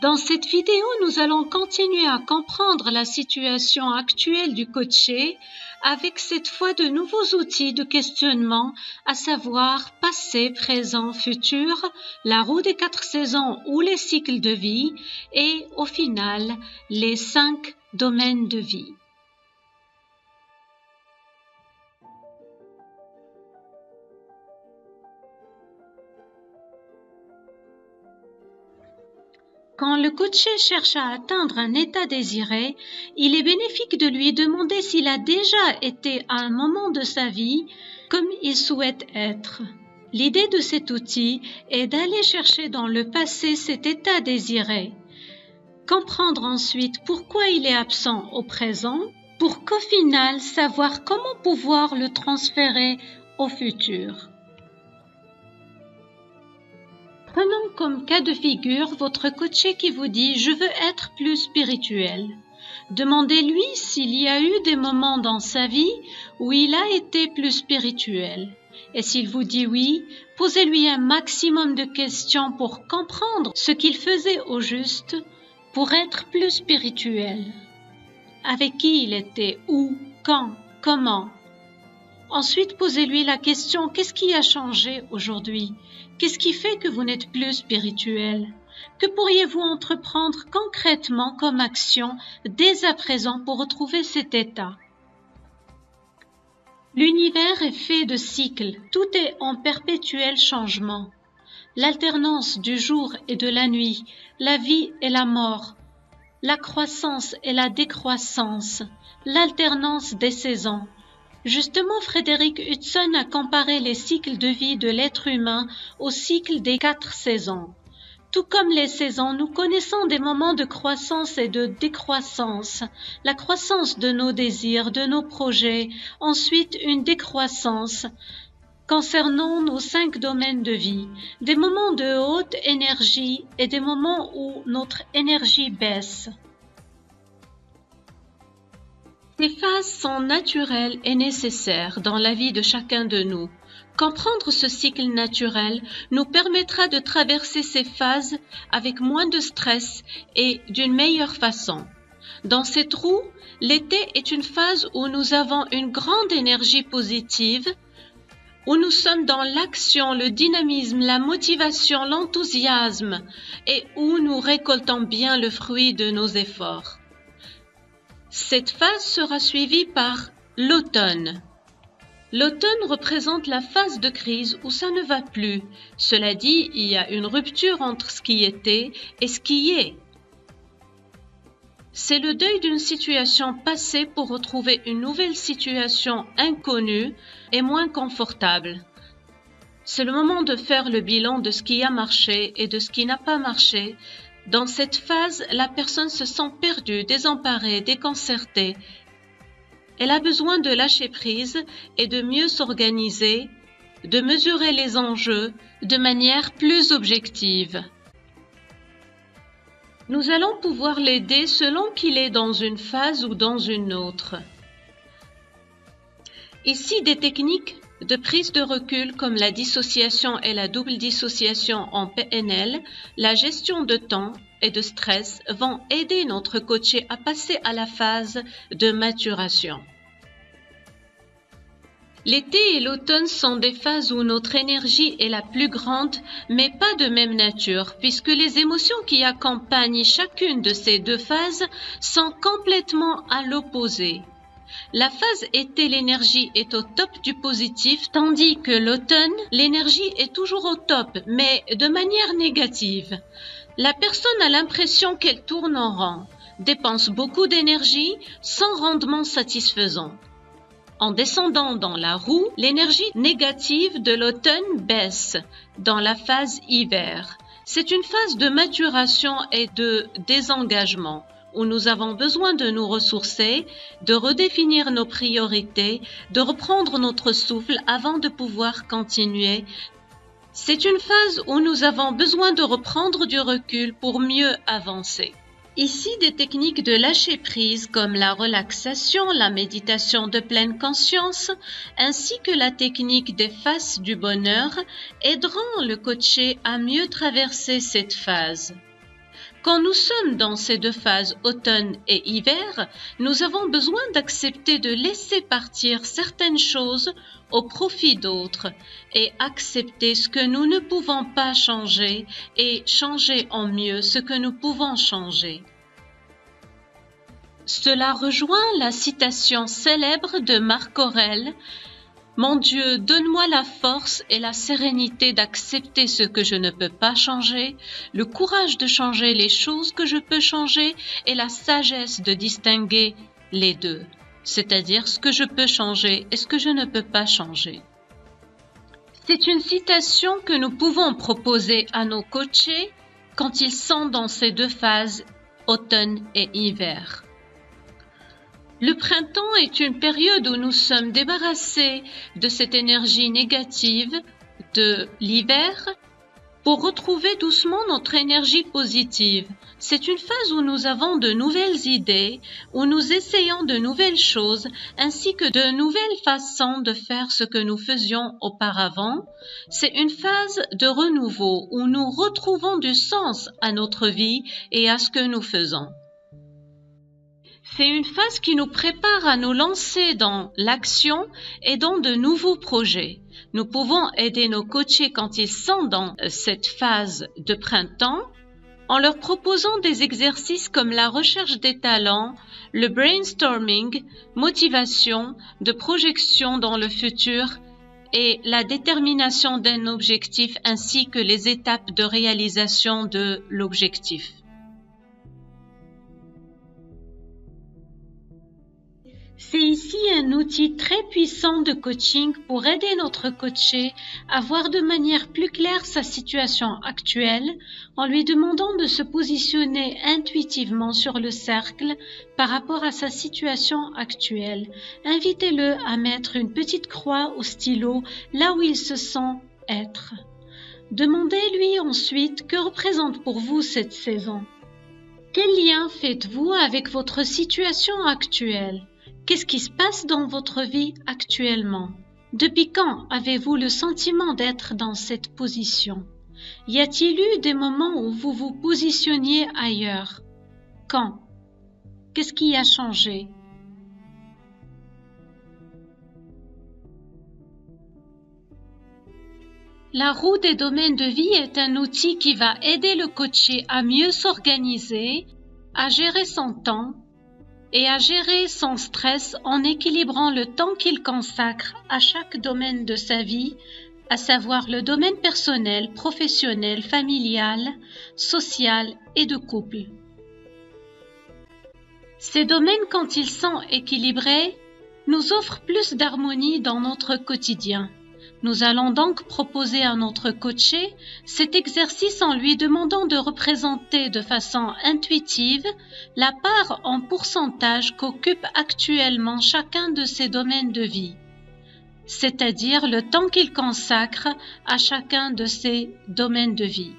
Dans cette vidéo, nous allons continuer à comprendre la situation actuelle du coaché avec cette fois de nouveaux outils de questionnement, à savoir passé, présent, futur, la roue des 4 saisons ou les cycles de vie et au final, les 5 domaines de vie. Quand le coaché cherche à atteindre un état désiré, il est bénéfique de lui demander s'il a déjà été à un moment de sa vie comme il souhaite être. L'idée de cet outil est d'aller chercher dans le passé cet état désiré. Comprendre ensuite pourquoi il est absent au présent, pour qu'au final savoir comment pouvoir le transférer au futur. Prenons comme cas de figure votre coaché qui vous dit « Je veux être plus spirituel ». Demandez-lui s'il y a eu des moments dans sa vie où il a été plus spirituel. Et s'il vous dit oui, posez-lui un maximum de questions pour comprendre ce qu'il faisait au juste pour être plus spirituel. Avec qui il était, où, quand, comment. Ensuite, posez-lui la question « Qu'est-ce qui a changé aujourd'hui ? Qu'est-ce qui fait que vous n'êtes plus spirituel ? Que pourriez-vous entreprendre concrètement comme action dès à présent pour retrouver cet état ?» L'univers est fait de cycles, tout est en perpétuel changement. L'alternance du jour et de la nuit, la vie et la mort, la croissance et la décroissance, l'alternance des saisons. Justement, Frédéric Hudson a comparé les cycles de vie de l'être humain au cycle des 4 saisons. Tout comme les saisons, nous connaissons des moments de croissance et de décroissance. La croissance de nos désirs, de nos projets, ensuite une décroissance concernant nos 5 domaines de vie. Des moments de haute énergie et des moments où notre énergie baisse. Ces phases sont naturelles et nécessaires dans la vie de chacun de nous. Comprendre ce cycle naturel nous permettra de traverser ces phases avec moins de stress et d'une meilleure façon. Dans cette roue, l'été est une phase où nous avons une grande énergie positive, où nous sommes dans l'action, le dynamisme, la motivation, l'enthousiasme et où nous récoltons bien le fruit de nos efforts. Cette phase sera suivie par l'automne. L'automne représente la phase de crise où ça ne va plus. Cela dit, il y a une rupture entre ce qui était et ce qui est. C'est le deuil d'une situation passée pour retrouver une nouvelle situation inconnue et moins confortable. C'est le moment de faire le bilan de ce qui a marché et de ce qui n'a pas marché. Dans cette phase, la personne se sent perdue, désemparée, déconcertée. Elle a besoin de lâcher prise et de mieux s'organiser, de mesurer les enjeux de manière plus objective. Nous allons pouvoir l'aider selon qu'il est dans une phase ou dans une autre. Ici, des techniques de prise de recul comme la dissociation et la double dissociation en PNL, la gestion de temps et de stress vont aider notre coaché à passer à la phase de maturation. L'été et l'automne sont des phases où notre énergie est la plus grande, mais pas de même nature, puisque les émotions qui accompagnent chacune de ces 2 phases sont complètement à l'opposé. La phase été, l'énergie est au top du positif, tandis que l'automne, l'énergie est toujours au top, mais de manière négative. La personne a l'impression qu'elle tourne en rond, dépense beaucoup d'énergie sans rendement satisfaisant. En descendant dans la roue, l'énergie négative de l'automne baisse dans la phase hiver. C'est une phase de maturation et de désengagement, où nous avons besoin de nous ressourcer, de redéfinir nos priorités, de reprendre notre souffle avant de pouvoir continuer. C'est une phase où nous avons besoin de reprendre du recul pour mieux avancer. Ici, des techniques de lâcher prise comme la relaxation, la méditation de pleine conscience, ainsi que la technique des faces du bonheur aideront le coaché à mieux traverser cette phase. Quand nous sommes dans ces deux phases, automne et hiver, nous avons besoin d'accepter de laisser partir certaines choses au profit d'autres et accepter ce que nous ne pouvons pas changer et changer en mieux ce que nous pouvons changer. Cela rejoint la citation célèbre de Marc Aurèle: « Mon Dieu, donne-moi la force et la sérénité d'accepter ce que je ne peux pas changer, le courage de changer les choses que je peux changer et la sagesse de distinguer les deux, c'est-à-dire ce que je peux changer et ce que je ne peux pas changer. » C'est une citation que nous pouvons proposer à nos coachés quand ils sont dans ces deux phases, automne et hiver. Le printemps est une période où nous sommes débarrassés de cette énergie négative de l'hiver pour retrouver doucement notre énergie positive. C'est une phase où nous avons de nouvelles idées, où nous essayons de nouvelles choses, ainsi que de nouvelles façons de faire ce que nous faisions auparavant. C'est une phase de renouveau où nous retrouvons du sens à notre vie et à ce que nous faisons. C'est une phase qui nous prépare à nous lancer dans l'action et dans de nouveaux projets. Nous pouvons aider nos coachés quand ils sont dans cette phase de printemps en leur proposant des exercices comme la recherche des talents, le brainstorming, motivation, de projection dans le futur et la détermination d'un objectif ainsi que les étapes de réalisation de l'objectif. C'est ici un outil très puissant de coaching pour aider notre coaché à voir de manière plus claire sa situation actuelle en lui demandant de se positionner intuitivement sur le cercle par rapport à sa situation actuelle. Invitez-le à mettre une petite croix au stylo là où il se sent être. Demandez-lui ensuite que représente pour vous cette saison. Quel lien faites-vous avec votre situation actuelle ? Qu'est-ce qui se passe dans votre vie actuellement? Depuis quand avez-vous le sentiment d'être dans cette position? Y a-t-il eu des moments où vous vous positionniez ailleurs? Quand? Qu'est-ce qui a changé? La roue des domaines de vie est un outil qui va aider le coaché à mieux s'organiser, à gérer son temps, et à gérer son stress en équilibrant le temps qu'il consacre à chaque domaine de sa vie, à savoir le domaine personnel, professionnel, familial, social et de couple. Ces domaines, quand ils sont équilibrés, nous offrent plus d'harmonie dans notre quotidien. Nous allons donc proposer à notre coaché cet exercice en lui demandant de représenter de façon intuitive la part en pourcentage qu'occupe actuellement chacun de ces domaines de vie, c'est-à-dire le temps qu'il consacre à chacun de ces domaines de vie.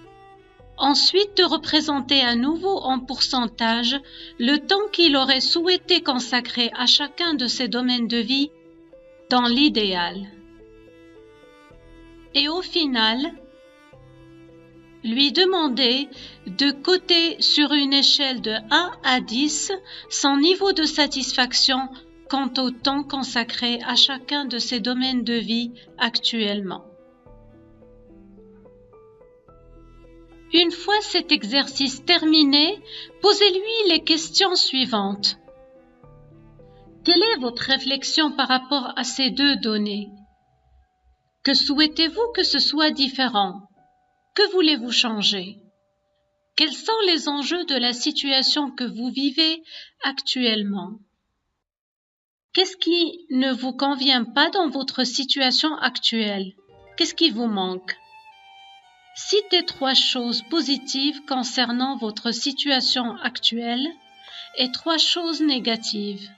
Ensuite, de représenter à nouveau en pourcentage le temps qu'il aurait souhaité consacrer à chacun de ces domaines de vie dans l'idéal. Et au final, lui demander de coter sur une échelle de 1 à 10 son niveau de satisfaction quant au temps consacré à chacun de ses domaines de vie actuellement. Une fois cet exercice terminé, posez-lui les questions suivantes. Quelle est votre réflexion par rapport à ces deux données? Que souhaitez-vous que ce soit différent? Que voulez-vous changer? Quels sont les enjeux de la situation que vous vivez actuellement? Qu'est-ce qui ne vous convient pas dans votre situation actuelle? Qu'est-ce qui vous manque? Citez 3 choses positives concernant votre situation actuelle et 3 choses négatives.